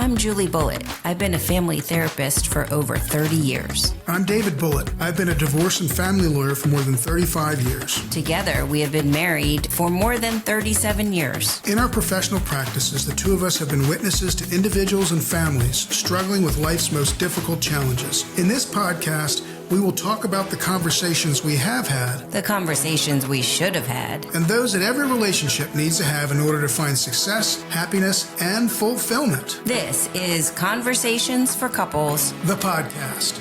I'm Julie Bulitt. I've been a family therapist for over 30 years. I'm David Bulitt. I've been a divorce and family lawyer for more than 35 years. Together, we have been married for more than 37 years. In our professional practices, the two of us have been witnesses to individuals and families struggling with life's most difficult challenges. In this podcast, we will talk about the conversations we have had, The conversations we should have had, and those that every relationship needs to have in order to find success, happiness, and fulfillment. This is Conversations for Couples, The podcast.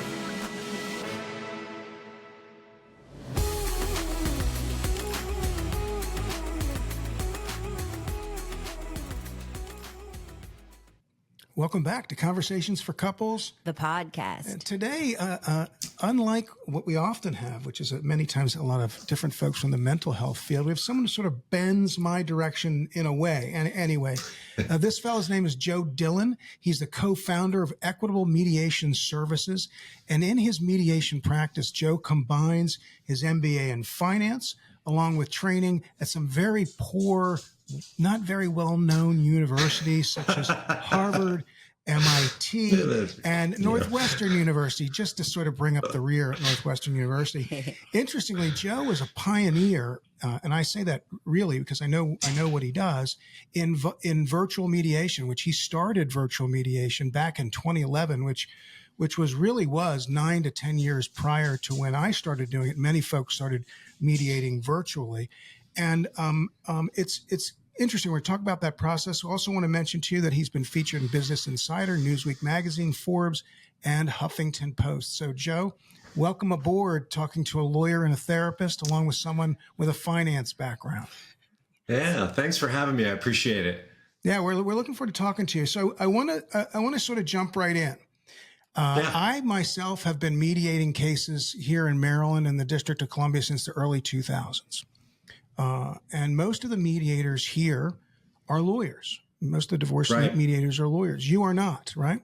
Welcome back to Conversations for Couples, the podcast. Today, unlike what we often have, which is many times a lot of different folks from the mental health field, we have someone who sort of bends my direction in a way. And anyway, this fellow's name is Joe Dillon. He's the co-founder of Equitable Mediation Services. And in his mediation practice, Joe combines his MBA in finance along with training at some very poor, not very well-known universities such as Harvard, MIT, and Northwestern University, just to sort of bring up the rear at Northwestern University. Interestingly, Joe was a pioneer, and I say that really because I know what he does, in virtual mediation, which he started virtual mediation back in 2011, which was 9 to 10 years prior to when I started doing it. Many folks started mediating virtually. And it's interesting. We're talking about that process. We also want to mention to you that he's been featured in Business Insider, Newsweek Magazine, Forbes, and Huffington Post. So, Joe, welcome aboard, talking to a lawyer and a therapist, along with someone with a finance background. Yeah, thanks for having me. I appreciate it. Yeah, we're looking forward to talking to you. So I want to sort of jump right in. I myself have been mediating cases here in Maryland and the District of Columbia since the early 2000s. And most of the mediators here are lawyers. Most of the divorce mediators are lawyers. You are not, right?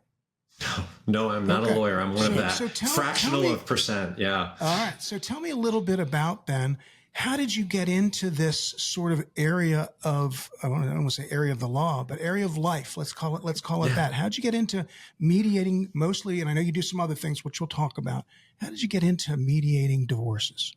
No, I'm not a lawyer. I'm one of that fractional of percent. Yeah. All right. So tell me a little bit about then, how did you get into this sort of area of, I don't want to say area of the law, but area of life. Let's call it that. How did you get into mediating mostly? And I know you do some other things, which we'll talk about. How did you get into mediating divorces?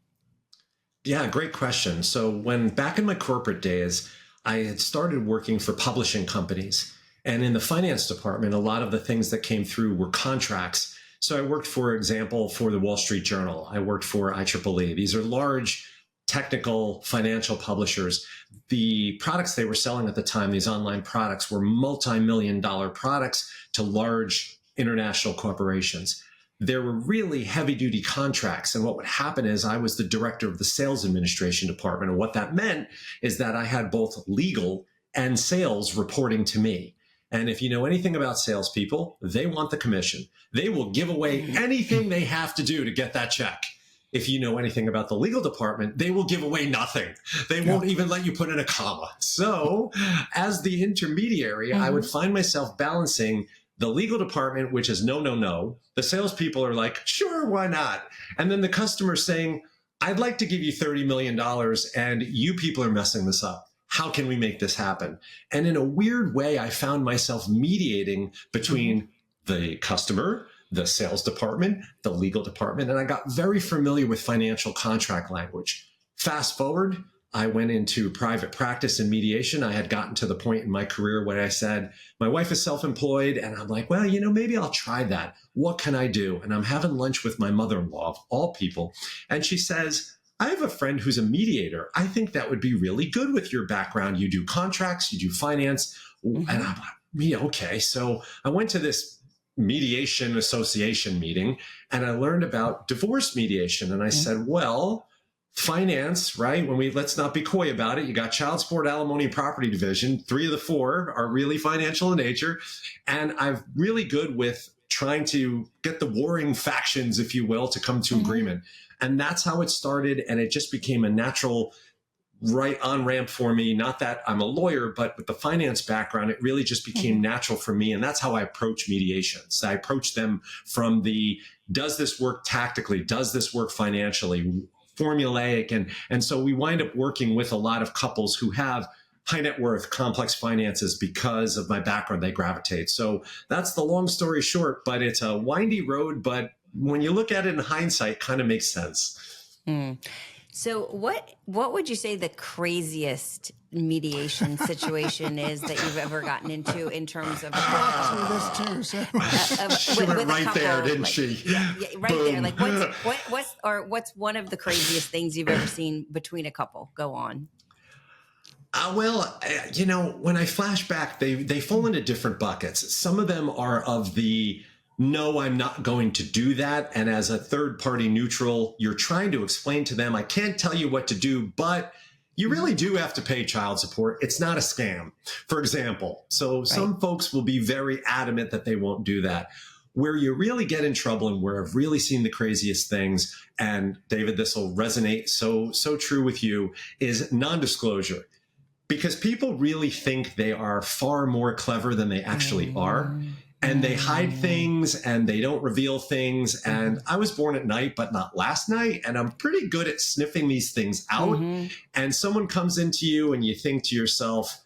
Yeah, great question. So back in my corporate days, I had started working for publishing companies. And in the finance department, a lot of the things that came through were contracts. So I worked, for example, for the Wall Street Journal. I worked for IEEE. These are large technical financial publishers. The products they were selling at the time, these online products, were multi-million-dollar products to large international corporations. There were really heavy-duty contracts. And what would happen is I was the director of the sales administration department. And what that meant is that I had both legal and sales reporting to me. And if you know anything about salespeople, they want the commission. They will give away anything they have to do to get that check. If you know anything about the legal department, they will give away nothing. They won't even let you put in a comma. So as the intermediary, I would find myself balancing the legal department, which is no. The salespeople are like, sure, why not? And then the customer saying, I'd like to give you $30 million and you people are messing this up. How can we make this happen? And in a weird way, I found myself mediating between the customer, the sales department, the legal department, and I got very familiar with financial contract language. Fast forward, I went into private practice and mediation. I had gotten to the point in my career where I said, my wife is self-employed, and I'm like, well, maybe I'll try that. What can I do? And I'm having lunch with my mother-in-law, of all people, and she says, I have a friend who's a mediator. I think that would be really good with your background. You do contracts, you do finance. And I'm like, yeah, okay. So I went to this mediation association meeting and I learned about divorce mediation. And I said, well, finance, right? Let's not be coy about it. You got child support, alimony, and property division. 3 of the 4 are really financial in nature. And I'm really good with trying to get the warring factions, if you will, to come to agreement. And that's how it started. And it just became a natural right on ramp for me. Not that I'm a lawyer, but with the finance background, it really just became natural for me. And that's how I approach mediations. I approach them from does this work tactically? Does this work financially? Formulaic. And so we wind up working with a lot of couples who have high net worth, complex finances because of my background. They gravitate. So that's the long story short, but it's a windy road. But when you look at it in hindsight, kind of makes sense. So what would you say the craziest mediation situation is that you've ever gotten into in terms of she went right there, didn't she? Yeah, right Boom. there. Like what's one of the craziest things you've ever seen between a couple? Go on. When I flash back, they fall into different buckets. Some of them are of the no, I'm not going to do that. And as a third party neutral, you're trying to explain to them, I can't tell you what to do, but you really do have to pay child support. It's not a scam, for example. So some folks will be very adamant that they won't do that. Where you really get in trouble and where I've really seen the craziest things, and David, this will resonate so true with you, is non-disclosure. Because people really think they are far more clever than they actually are. And they hide things and they don't reveal things. And I was born at night, but not last night. And I'm pretty good at sniffing these things out. And someone comes into you and you think to yourself,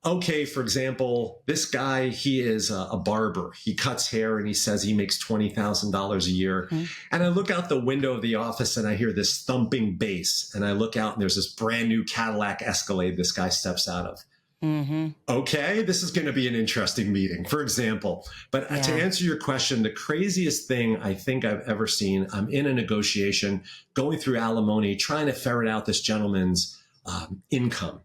okay, for example, this guy, he is a barber. He cuts hair and he says he makes $20,000 a year. And I look out the window of the office and I hear this thumping bass. And I look out and there's this brand new Cadillac Escalade this guy steps out of. Okay, this is going to be an interesting meeting, for example. But to answer your question, the craziest thing I think I've ever seen, I'm in a negotiation, going through alimony, trying to ferret out this gentleman's income.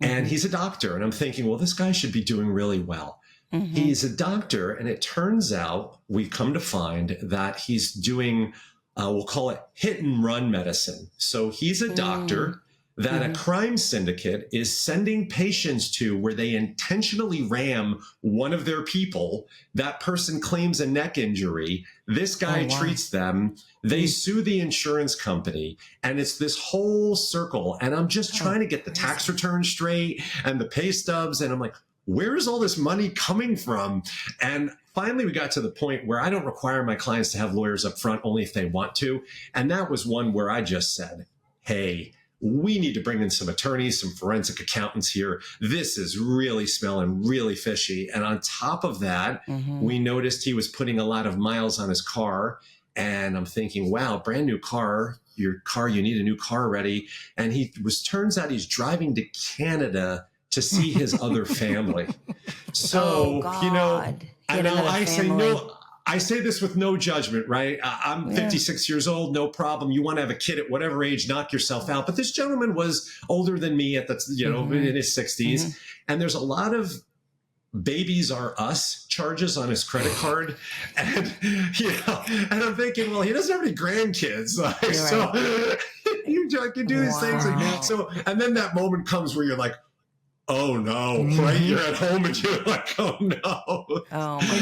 And he's a doctor. And I'm thinking, well, this guy should be doing really well. He's a doctor. And it turns out we come to find that he's doing, we'll call it hit and run medicine. So he's a doctor that a crime syndicate is sending patients to where they intentionally ram one of their people. That person claims a neck injury. This guy treats them. They sue the insurance company. And it's this whole circle. And I'm just trying to get the tax return straight and the pay stubs. And I'm like, where is all this money coming from? And finally, we got to the point where I don't require my clients to have lawyers up front, only if they want to. And that was one where I just said, hey, we need to bring in some attorneys, some forensic accountants here. This is really smelling really fishy. And on top of that, we noticed he was putting a lot of miles on his car. And I'm thinking, wow, brand new car, you need a new car ready. And turns out he's driving to Canada to see his other family. So, I say this with no judgment, right? I'm 56 years old, no problem. You want to have a kid at whatever age, knock yourself out. But this gentleman was older than me in his 60s. And there's a lot of babies are us charges on his credit card. And, and I'm thinking, well, he doesn't have any grandkids. So you can do these things. And then that moment comes where you're like, oh no, right? You're at home and you're like, oh no.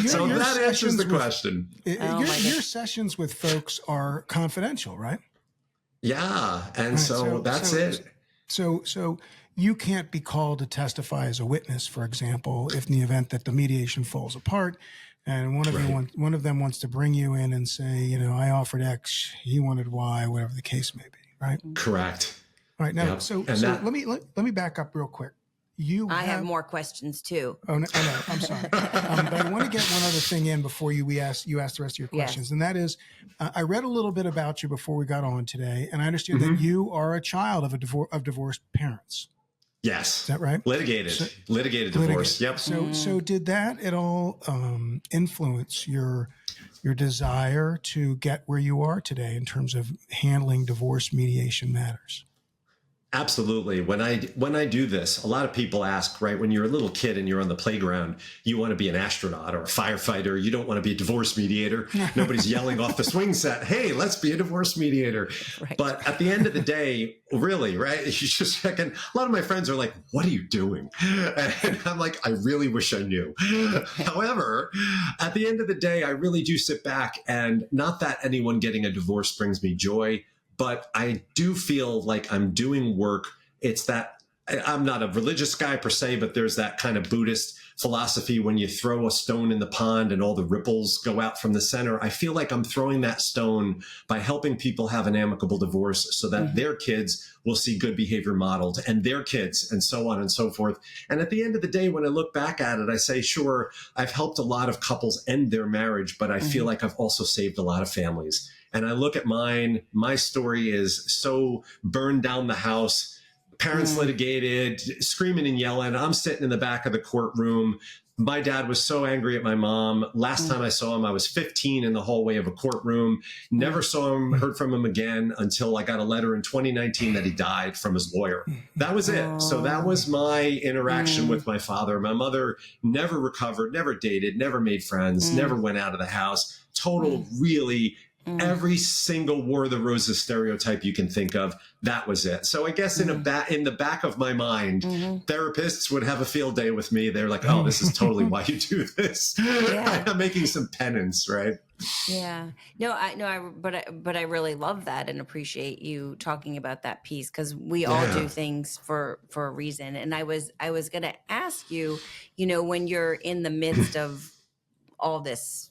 So that answers the question. Your sessions with folks are confidential, right? Yeah. And that's it. So you can't be called to testify as a witness, for example, if in the event that the mediation falls apart and one of them wants to bring you in and say, I offered X, he wanted Y, whatever the case may be, right? Correct. All right. Now, let me back up real quick. I have more questions too. Oh, no, I'm sorry. But I want to get one other thing in before you ask the rest of your questions. And that is, I read a little bit about you before we got on today, and I understand that you are a child of divorced parents. Yes. Is that right? Litigated divorce. Yep. So did that at all influence your desire to get where you are today in terms of handling divorce mediation matters? Absolutely. When I do this, a lot of people ask, right, when you're a little kid and you're on the playground, you want to be an astronaut or a firefighter. You don't want to be a divorce mediator. Nobody's yelling off the swing set, hey, let's be a divorce mediator. Right. But at the end of the day, really, right, you just reckon, a lot of my friends are like, what are you doing? And I'm like, I really wish I knew. However, at the end of the day, I really do sit back, and not that anyone getting a divorce brings me joy, but I do feel like I'm doing work. It's that I'm not a religious guy per se, but there's that kind of Buddhist philosophy when you throw a stone in the pond and all the ripples go out from the center. I feel like I'm throwing that stone by helping people have an amicable divorce so that their kids will see good behavior modeled and their kids and so on and so forth. And at the end of the day, when I look back at it, I say, sure, I've helped a lot of couples end their marriage, but I feel like I've also saved a lot of families. And I look at mine, my story is so burned down the house, parents litigated, screaming and yelling. I'm sitting in the back of the courtroom. My dad was so angry at my mom. Last time I saw him, I was 15 in the hallway of a courtroom. Never saw him, heard from him again until I got a letter in 2019 that he died from his lawyer. That was it. So that was my interaction with my father. My mother never recovered, never dated, never made friends, never went out of the house. Total, really, every single War of the Roses stereotype you can think of, that was it. So I guess in the back of my mind, therapists would have a field day with me. They're like, oh, this is totally why you do this. I'm making some penance, right? Yeah. But I really love that and appreciate you talking about that piece, because we all do things for a reason. And I was going to ask you, when you're in the midst of all this,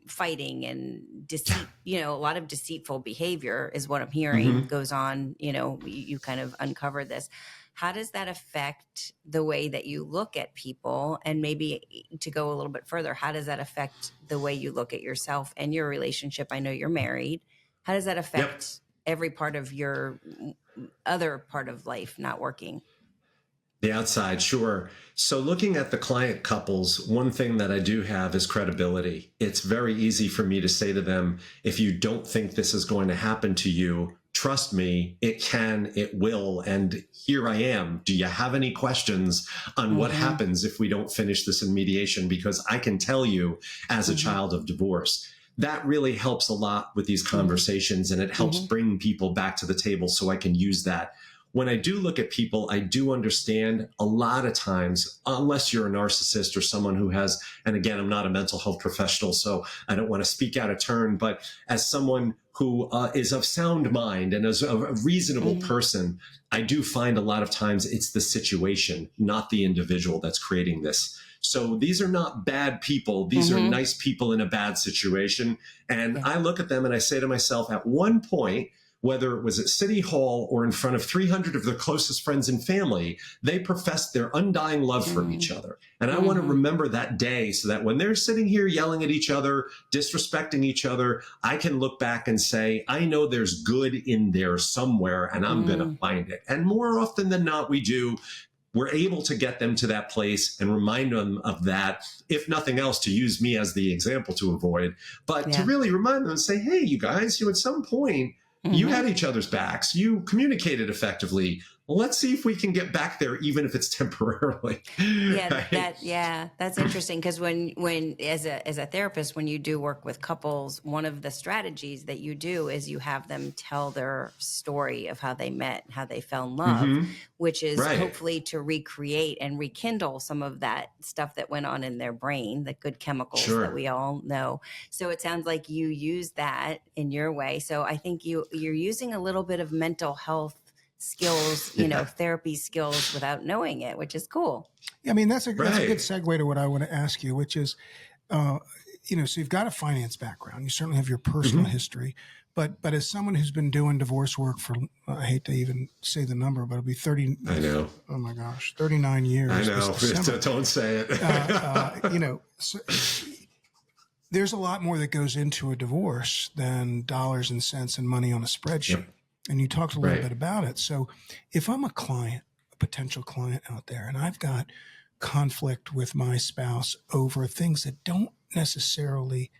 fighting and deceit, a lot of deceitful behavior is what I'm hearing goes on. You kind of uncovered this. How does that affect the way that you look at people? And maybe to go a little bit further, how does that affect the way you look at yourself and your relationship? I know you're married. How does that affect every part of your other part of life not working? The outside, sure. So looking at the client couples, one thing that I do have is credibility. It's very easy for me to say to them, if you don't think this is going to happen to you, trust me, it can, it will. And here I am. Do you have any questions on what happens if we don't finish this in mediation? Because I can tell you as a child of divorce, that really helps a lot with these conversations, and it helps bring people back to the table so I can use that. When I do look at people, I do understand a lot of times, unless you're a narcissist or someone who has, and again, I'm not a mental health professional, so I don't want to speak out of turn, but as someone who is of sound mind and as a reasonable person, I do find a lot of times it's the situation, not the individual, that's creating this. So these are not bad people. These are nice people in a bad situation. And I look at them and I say to myself, at one point, whether it was at City Hall or in front of 300 of their closest friends and family, they professed their undying love for each other. And I want to remember that day so that when they're sitting here yelling at each other, disrespecting each other, I can look back and say, I know there's good in there somewhere and I'm going to find it. And more often than not, we do. We're able to get them to that place and remind them of that, if nothing else, to use me as the example to avoid, but to really remind them and say, hey, you guys, at some point, you had each other's backs. You communicated effectively. Let's see if we can get back there, even if it's temporarily. That's interesting, because when as a therapist, when you do work with couples, one of the strategies that you do is you have them tell their story of how they met, how they fell in love, which is hopefully to recreate and rekindle some of that stuff that went on in their brain, the good chemicals that we all know. So it sounds like you use that in your way. So I think you're using a little bit of mental health skills, therapy skills without knowing it, which is cool. Yeah, I mean, that's a good segue to what I want to ask you, which is, so you've got a finance background. You certainly have your personal history, but as someone who's been doing divorce work for, I hate to even say the number, but it'll be 30. I know. Oh my gosh, 39 years. I know. Don't say it. So, there's a lot more that goes into a divorce than dollars and cents and money on a spreadsheet. Yep. And you talked a little bit about it. So if I'm a client, a potential client out there, and I've got conflict with my spouse over things that don't necessarily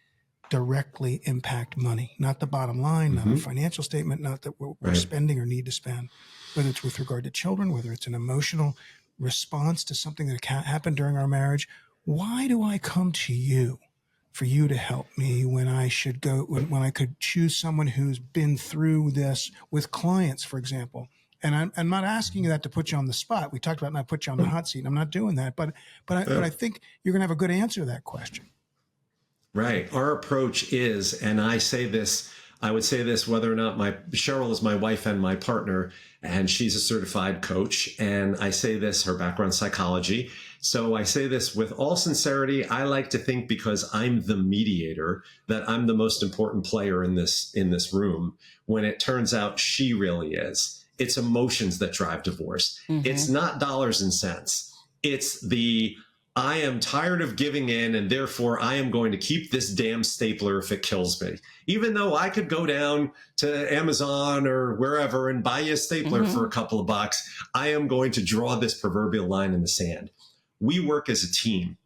directly impact money, not the bottom line, not a financial statement, not that we're spending or need to spend, whether it's with regard to children, whether it's an emotional response to something that happened during our marriage, why do I come to you for you to help me when I should go, when I could choose someone who's been through this with clients, for example? And I'm not asking you that to put you on the spot. We talked about not put you on the hot seat. I'm not doing that, but I think you're going to have a good answer to that question. Right. Our approach is, and I say this I would say this, whether or not Cheryl is my wife and my partner, and she's a certified coach. And I say this, her background psychology. So I say this with all sincerity. I like to think, because I'm the mediator, that I'm the most important player in this room, when it turns out she really is. It's emotions that drive divorce. It's not dollars and cents. It's I am tired of giving in, and therefore I am going to keep this damn stapler if it kills me. Even though I could go down to Amazon or wherever and buy you a stapler for a couple of bucks, I am going to draw this proverbial line in the sand. We work as a team.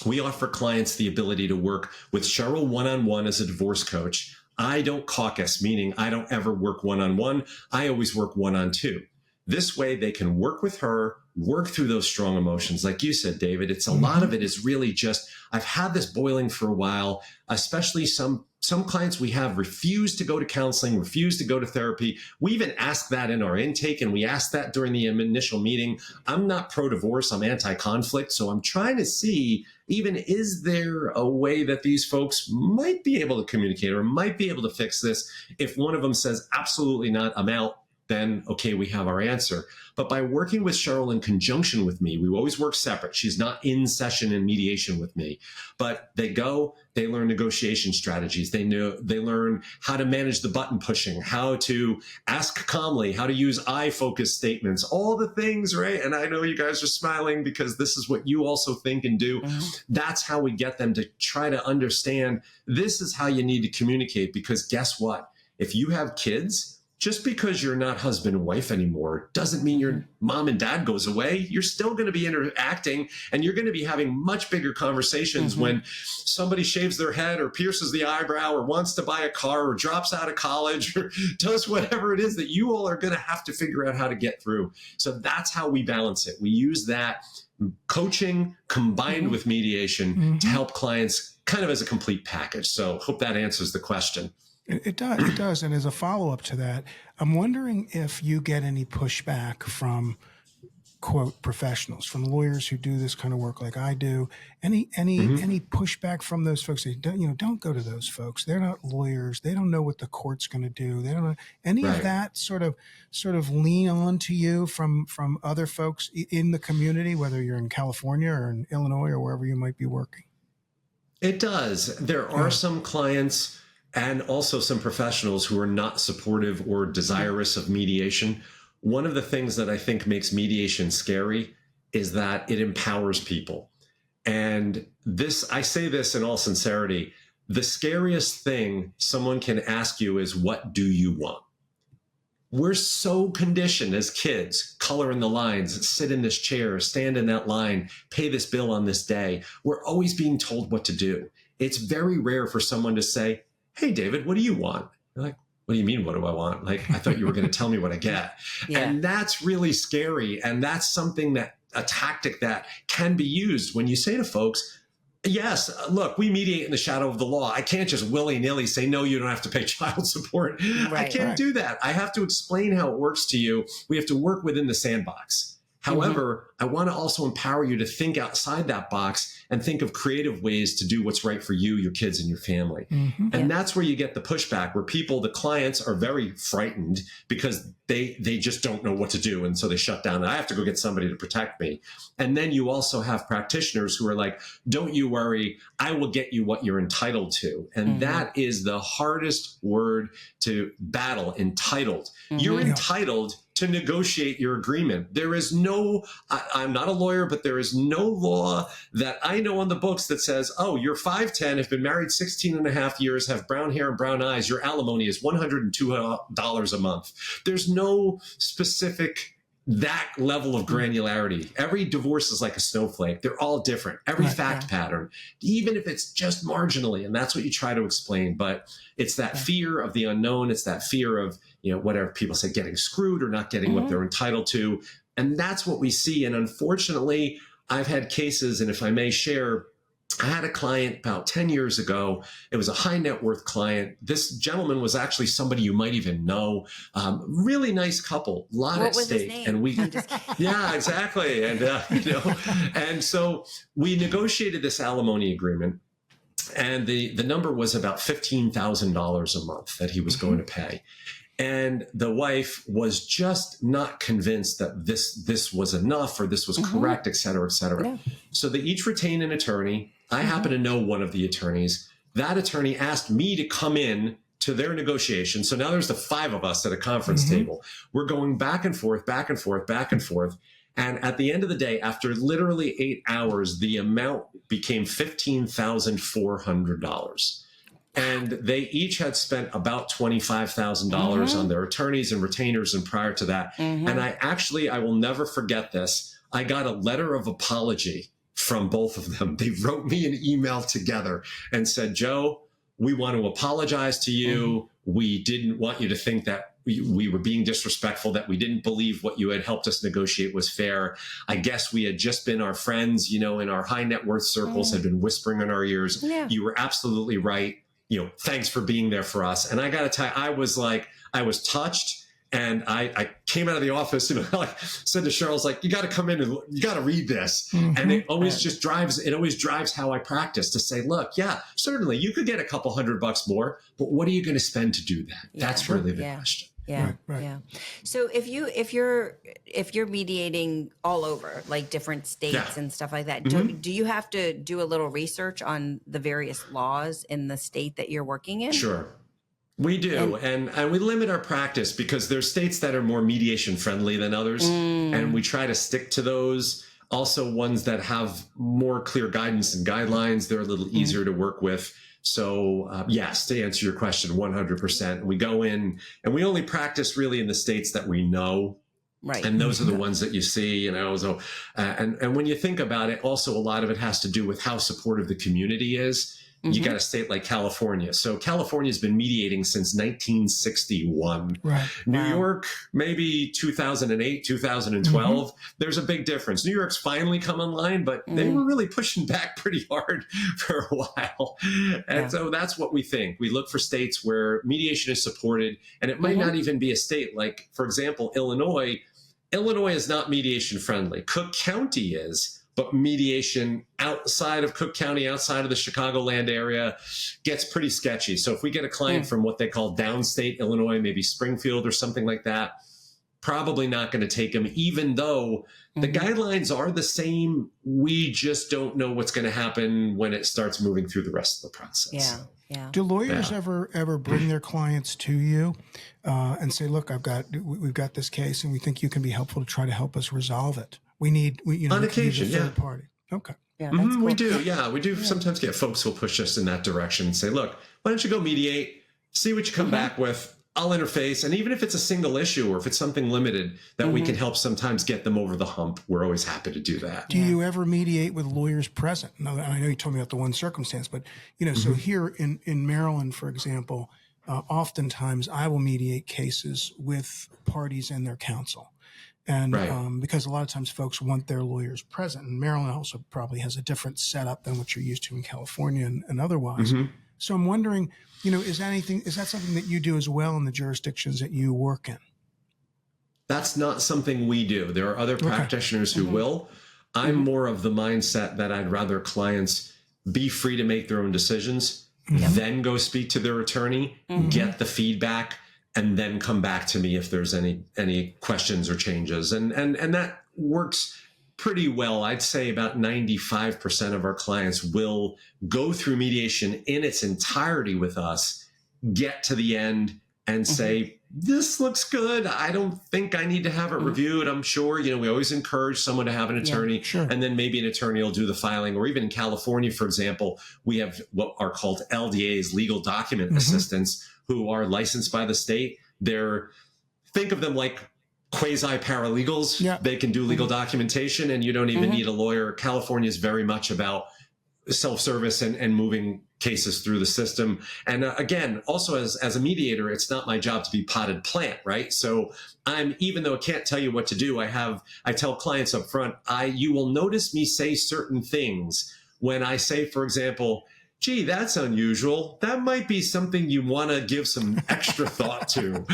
We offer clients the ability to work with Cheryl one-on-one as a divorce coach. I don't caucus, meaning I don't ever work one-on-one. I always work one-on-two. This way they can work with her, work through those strong emotions. Like you said, David, it's a lot of it is really just, I've had this boiling for a while, especially some clients we have refuse to go to counseling, refuse to go to therapy. We even ask that in our intake, and we ask that during the initial meeting. I'm not pro-divorce, I'm anti-conflict. So I'm trying to see, even, is there a way that these folks might be able to communicate or might be able to fix this? If one of them says, absolutely not, I'm out, then okay, we have our answer. But by working with Cheryl in conjunction with me, we always work separate. She's not in session in mediation with me, but they learn negotiation strategies. They learn how to manage the button pushing, how to ask calmly, how to use I-focused statements, all the things, right? And I know you guys are smiling because this is what you also think and do. That's how we get them to try to understand this is how you need to communicate, because guess what? If you have kids, just because you're not husband and wife anymore doesn't mean your mom and dad goes away. You're still going to be interacting, and you're going to be having much bigger conversations when somebody shaves their head or pierces the eyebrow or wants to buy a car or drops out of college or does whatever it is that you all are going to have to figure out how to get through. So that's how we balance it. We use that coaching combined with mediation to help clients kind of as a complete package. So hope that answers the question. It does. And as a follow-up to that, I'm wondering if you get any pushback from, quote, professionals, from lawyers who do this kind of work like I do. Any pushback from those folks? Don't go to those folks. They're not lawyers. They don't know what the court's going to do. They don't know any of that sort of lean on to you from other folks in the community, whether you're in California or in Illinois or wherever you might be working. It does. There are some clients and also some professionals who are not supportive or desirous of mediation. One of the things that I think makes mediation scary is that it empowers people. And I say this in all sincerity, the scariest thing someone can ask you is, what do you want? We're so conditioned as kids, color in the lines, sit in this chair, stand in that line, pay this bill on this day. We're always being told what to do. It's very rare for someone to say, hey, David, what do you want? You're like, what do you mean, what do I want? Like, I thought you were going to tell me what I get. And that's really scary. And that's something a tactic that can be used when you say to folks, yes, look, we mediate in the shadow of the law. I can't just willy-nilly say, no, you don't have to pay child support. I can't do that. I have to explain how it works to you. We have to work within the sandbox. However, I want to also empower you to think outside that box and think of creative ways to do what's right for you, your kids, and your family. And that's where you get the pushback, where the clients are very frightened because they just don't know what to do. And so they shut down. I have to go get somebody to protect me. And then you also have practitioners who are like, don't you worry, I will get you what you're entitled to. And that is the hardest word to battle, entitled. You're entitled to negotiate your agreement. There is no, I'm not a lawyer, but there is no law that I know on the books that says, oh, you're 5'10", have been married 16 and a half years, have brown hair and brown eyes, your alimony is $102 a month. There's no specific that level of granularity. Every divorce is like a snowflake. They're all different. Every fact pattern, even if it's just marginally, and that's what you try to explain. But it's that fear of the unknown. It's that fear of, whatever people say, getting screwed or not getting what they're entitled to. And that's what we see. And unfortunately, I've had cases, and if I may share, I had a client about 10 years ago. It was a high net worth client. This gentleman was actually somebody you might even know. Really nice couple, lot at stake. And yeah, exactly. And, and so we negotiated this alimony agreement. And the number was about $15,000 a month that he was going to pay. And the wife was just not convinced that this was enough or this was correct, et cetera, et cetera. Yeah. So they each retained an attorney. I happen to know one of the attorneys. That attorney asked me to come in to their negotiation. So now there's the 5 of us at a conference table. We're going back and forth, back and forth, back and forth. And at the end of the day, after literally 8 hours, the amount became $15,400. And they each had spent about $25,000 on their attorneys and retainers and prior to that. And I will never forget this. I got a letter of apology from both of them. They wrote me an email together and said, Joe, we want to apologize to you. We didn't want you to think that we were being disrespectful, that we didn't believe what you had helped us negotiate was fair. I guess we had just been our friends, in our high net worth circles, had been whispering in our ears. Yeah. You were absolutely right. Thanks for being there for us. And I got to tell you, I was touched. And I came out of the office and I said to Cheryl, you got to come in and you got to read this. And it always drives how I practice to say, look, yeah, certainly you could get a couple $100 more, but what are you going to spend to do that? Yeah. That's really the question. Yeah. Right. Yeah. So if you're mediating all over, like different states and stuff like that, do you have to do a little research on the various laws in the state that you're working in? Sure. We do. And we limit our practice because there's states that are more mediation friendly than others. And we try to stick to those. Also ones that have more clear guidance and guidelines, they're a little easier to work with. So yes, to answer your question, 100%. We go in and we only practice really in the states that we know. Right. And those are the ones that you see, So, and when you think about it, also a lot of it has to do with how supportive the community is. You got a state like California. So California has been mediating since 1961. Right. New York, maybe 2008, 2012. There's a big difference. New York's finally come online, but they were really pushing back pretty hard for a while. And so that's what we think. We look for states where mediation is supported, and it might not even be a state. Like, for example, Illinois. Illinois is not mediation friendly. Cook County is. But mediation outside of Cook County, outside of the Chicagoland area, gets pretty sketchy. So if we get a client from what they call downstate Illinois, maybe Springfield or something like that, probably not going to take them, even though the guidelines are the same. We just don't know what's going to happen when it starts moving through the rest of the process. Yeah. Yeah. Do lawyers ever bring their clients to you and say, look, we've got this case and we think you can be helpful to try to help us resolve it? On occasion, third party. Okay. Yeah, that's cool. We do. Yeah, we do sometimes get folks who'll push us in that direction and say, look, why don't you go mediate, see what you come back with. I'll interface. And even if it's a single issue or if it's something limited that we can help sometimes get them over the hump, we're always happy to do that. Do you ever mediate with lawyers present? Now, I know you told me about the one circumstance, but, so here in Maryland, for example, oftentimes I will mediate cases with parties and their counsel. And because a lot of times folks want their lawyers present, and Maryland also probably has a different setup than what you're used to in California and otherwise. So I'm wondering, is that something that you do as well in the jurisdictions that you work in? That's not something we do. There are other practitioners who will. I'm more of the mindset that I'd rather clients be free to make their own decisions, then go speak to their attorney, get the feedback, and then come back to me if there's any questions or changes. And that works pretty well. I'd say about 95% of our clients will go through mediation in its entirety with us, get to the end and say, this looks good. I don't think I need to have it reviewed. I'm sure, we always encourage someone to have an attorney, and then maybe an attorney will do the filing. Or even in California, for example, we have what are called LDAs, legal document assistants, who are licensed by the state. Think of them like quasi paralegals. Yeah. They can do legal documentation and you don't even need a lawyer. California is very much about self-service and moving cases through the system. And again, also as a mediator, it's not my job to be potted plant, right? So even though I can't tell you what to do, I tell clients up front, you will notice me say certain things when I say, for example, gee, that's unusual. That might be something you want to give some extra thought to.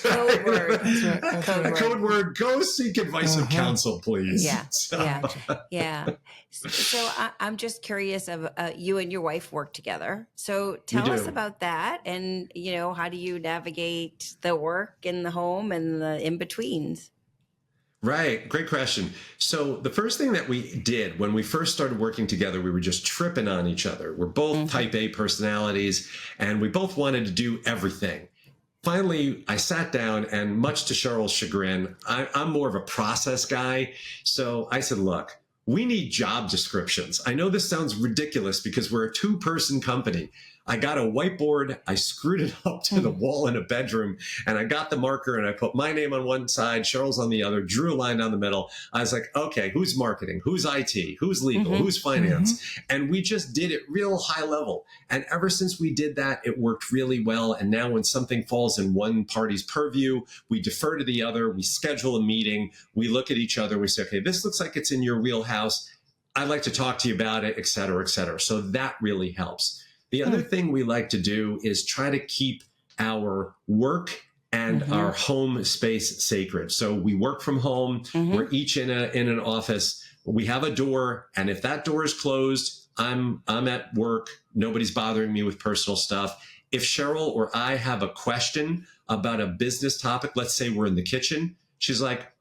Code word. A code word. Go seek advice and counsel, please. Yeah. So I'm just curious of you and your wife work together. So tell us about that, and how do you navigate the work and the home and the in-betweens? Right. Great question. So the first thing that we did when we first started working together, we were just tripping on each other. We're both type A personalities, and we both wanted to do everything. Finally, I sat down, and much to Cheryl's chagrin, I'm more of a process guy. So I said, look, we need job descriptions. I know this sounds ridiculous because we're a two-person company. I got a whiteboard, I screwed it up to the wall in a bedroom, and I got the marker and I put my name on one side, Cheryl's on the other, drew a line down the middle. I was like, okay, who's marketing? Who's IT? Who's legal? Who's finance? And we just did it real high level. And ever since we did that, it worked really well. And now when something falls in one party's purview, we defer to the other, we schedule a meeting, we look at each other, we say, okay, this looks like it's in your wheelhouse. I'd like to talk to you about it, et cetera, et cetera. So that really helps. The other thing we like to do is try to keep our work and our home space sacred. So we work from home. We're each in an office. We have a door, and if that door is closed, I'm at work. Nobody's bothering me with personal stuff. If Cheryl or I have a question about a business topic, let's say we're in the kitchen, she's like,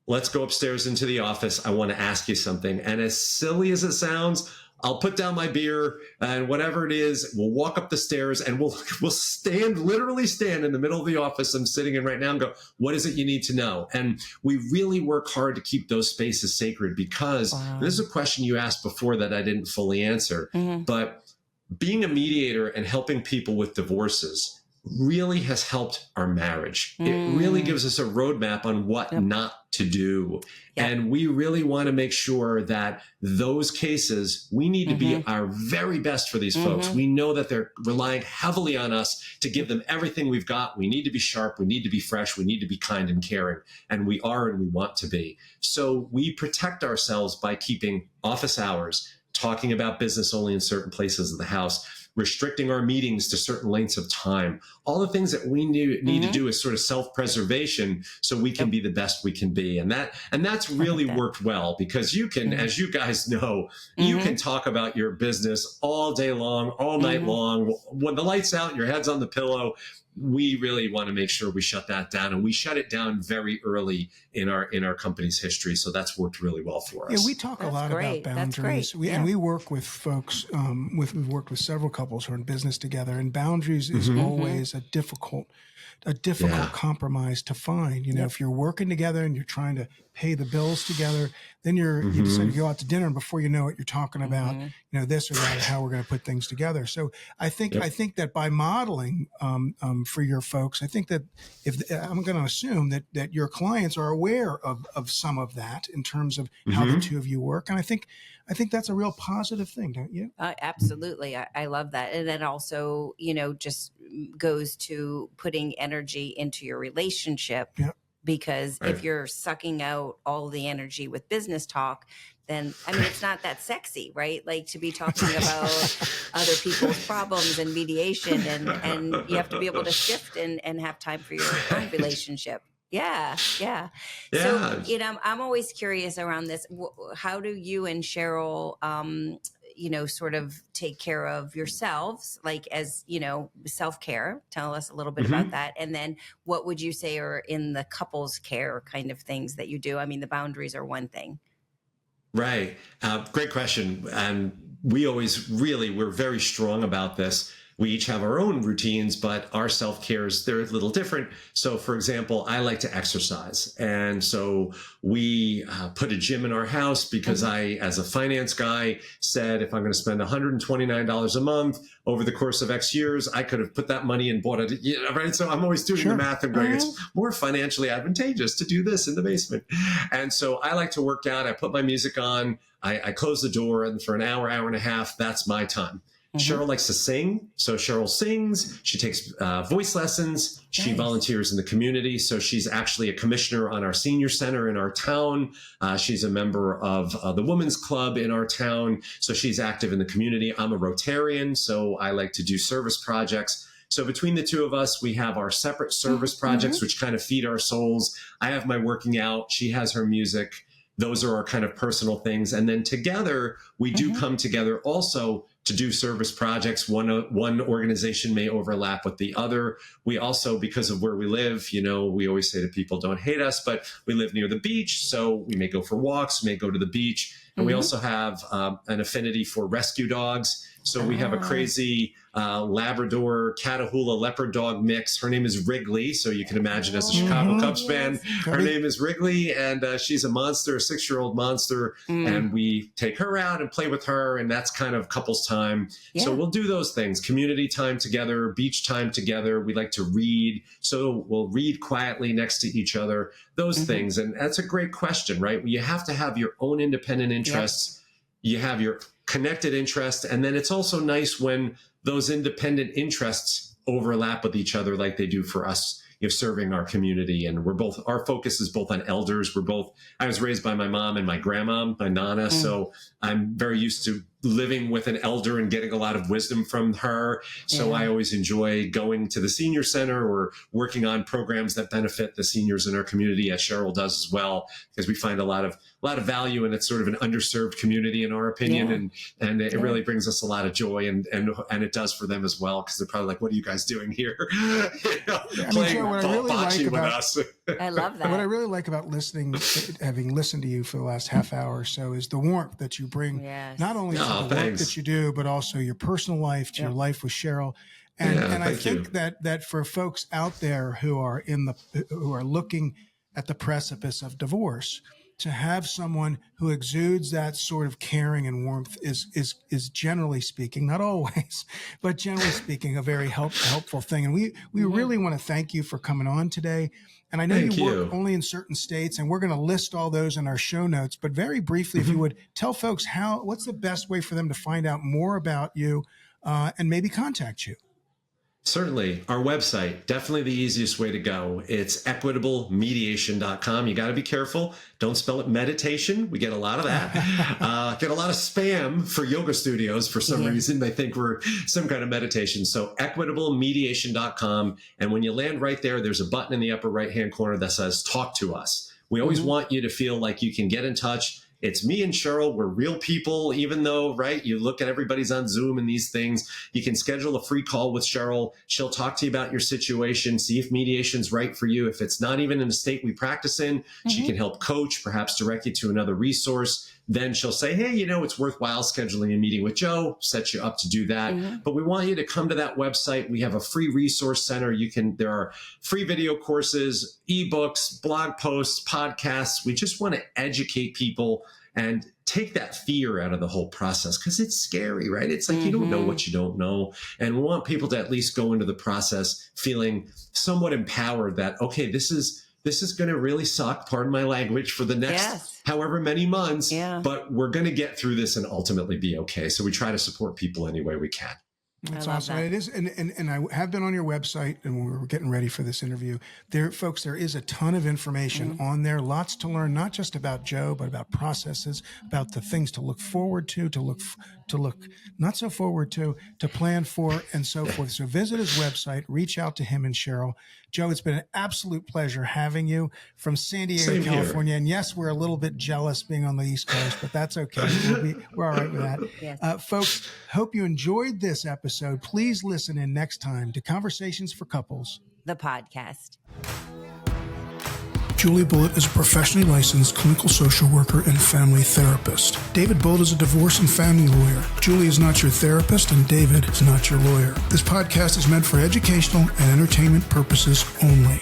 let's go upstairs into the office. I want to ask you something. And as silly as it sounds, I'll put down my beer and whatever it is, we'll walk up the stairs and we'll literally stand in the middle of the office I'm sitting in right now and go, what is it you need to know? And we really work hard to keep those spaces sacred because this is a question you asked before that I didn't fully answer. But being a mediator and helping people with divorces really has helped our marriage. It really gives us a roadmap on what not to do. And we really want to make sure that those cases, we need to be our very best for these folks. We know that they're relying heavily on us to give them everything we've got. We need to be sharp. We need to be fresh. We need to be kind and caring. And we are, and we want to be. So we protect ourselves by keeping office hours, talking about business only in certain places of the house, restricting our meetings to certain lengths of time, all the things that we need to do is sort of self-preservation so we can be the best we can be. And that's really worked well because you can, as you guys know, you can talk about your business all day long, all night long. When the light's out, your head's on the pillow. We really want to make sure we shut that down, and we shut it down very early in our company's history. So that's worked really well for us. Yeah, we talk a lot about boundaries. And we work with folks. We've worked with several couples who are in business together, and boundaries is always a difficult compromise to find. If you're working together and you're trying to pay the bills together, then you decide to go out to dinner, and before you know it, you're talking about this or that, how we're going to put things together. So I think that by modeling for your folks, I think that I'm going to assume that your clients are aware of some of that in terms of how the two of you work, and I think that's a real positive thing, don't you? Absolutely. I love that. And then also, just goes to putting energy into your relationship. Because if you're sucking out all the energy with business talk, then, it's not that sexy, right? Like to be talking about other people's problems and mediation, and you have to be able to shift and have time for your own relationship. Yeah. So, I'm always curious around this. How do you and Cheryl, sort of take care of yourselves, like as, self-care? Tell us a little bit about that. And then what would you say are in the couples care kind of things that you do? The boundaries are one thing. Right. Great question. And we're very strong about this. We each have our own routines, but our self-cares, they're a little different. So for example, I like to exercise. And so we put a gym in our house because I, as a finance guy, said, if I'm going to spend $129 a month over the course of X years, I could have put that money and bought it, right? So I'm always doing the math and going, it's more financially advantageous to do this in the basement. And so I like to work out. I put my music on, I close the door, and for an hour and a half, that's my time. Cheryl likes to sing. So Cheryl sings. She takes voice lessons. She volunteers in the community. So she's actually a commissioner on our senior center in our town. She's a member of the Women's Club in our town. So she's active in the community. I'm a Rotarian, so I like to do service projects. So between the two of us, we have our separate service projects, which kind of feed our souls. I have my working out. She has her music. Those are our kind of personal things. And then together, we do come together also to do service projects. One organization may overlap with the other. We also, because of where we live, we always say to people, don't hate us, but we live near the beach. So we may go for walks, may go to the beach. And we also have an affinity for rescue dogs. So we have a crazy Labrador Catahoula leopard dog mix. Her name is Wrigley. So you can imagine as a Chicago Cubs fan, her name is Wrigley, and she's a monster, a 6-year-old monster. And we take her out and play with her. And that's kind of couples time. Yeah. So we'll do those things, community time together, beach time together. We like to read. So we'll read quietly next to each other, those things. And that's a great question, right? You have to have your own independent interests. You have your connected interests. And then it's also nice when those independent interests overlap with each other like they do for us, serving our community. And our focus is both on elders. I was raised by my mom and my grandma, my Nana. So I'm very used to living with an elder and getting a lot of wisdom from her. So I always enjoy going to the senior center or working on programs that benefit the seniors in our community, as Cheryl does as well, because we find a lot of value, and it's sort of an underserved community in our opinion. And it really brings us a lot of joy, and it does for them as well, because they're probably like, what are you guys doing here? Playing bocce with us. I love that. What I really like about having listened to you for the last half hour or so, is the warmth that you bring, not only to the work that you do, but also your personal life, to your life with Cheryl. And I think that for folks out there who are looking at the precipice of divorce, to have someone who exudes that sort of caring and warmth is generally speaking, not always, but generally speaking, a very helpful thing. And we really want to thank you for coming on today. And I know you work only in certain states, and we're going to list all those in our show notes. But very briefly, if you would tell folks what's the best way for them to find out more about you and maybe contact you. Certainly. Our website, definitely the easiest way to go. It's equitablemediation.com. You got to be careful. Don't spell it meditation. We get a lot of that. Get a lot of spam for yoga studios for some reason. They think we're some kind of meditation. So equitablemediation.com. And when you land right there, there's a button in the upper right-hand corner that says talk to us. We always want you to feel like you can get in touch. It's me and Cheryl. We're real people, even though, right, you look at everybody's on Zoom and these things. You can schedule a free call with Cheryl. She'll talk to you about your situation, see if mediation's right for you. If it's not even in a state we practice in, she can help coach, perhaps direct you to another resource. Then she'll say, hey, it's worthwhile scheduling a meeting with Joe, set you up to do that. But we want you to come to that website. We have a free resource center. There are free video courses, ebooks, blog posts, podcasts. We just want to educate people and take that fear out of the whole process, because it's scary, right? It's like you don't know what you don't know. And we want people to at least go into the process feeling somewhat empowered that, okay, this is going to really suck, pardon my language, for the next however many months, but we're going to get through this and ultimately be okay. So we try to support people any way we can. That's awesome. It is, and I have been on your website, and when we were getting ready for this interview, there is a ton of information on there, lots to learn, not just about Joe, but about processes, about the things to look forward to look not so forward to plan for, and so forth. So visit his website, reach out to him and Cheryl. Joe, it's been an absolute pleasure having you from San Diego, California. And yes, we're a little bit jealous being on the East Coast, but that's okay. We're all right with that. Yes. Folks, hope you enjoyed this episode. Please listen in next time to Conversations for Couples, the podcast. Julie Bulitt is a professionally licensed clinical social worker and family therapist. David Bulitt is a divorce and family lawyer. Julie is not your therapist, and David is not your lawyer. This podcast is meant for educational and entertainment purposes only.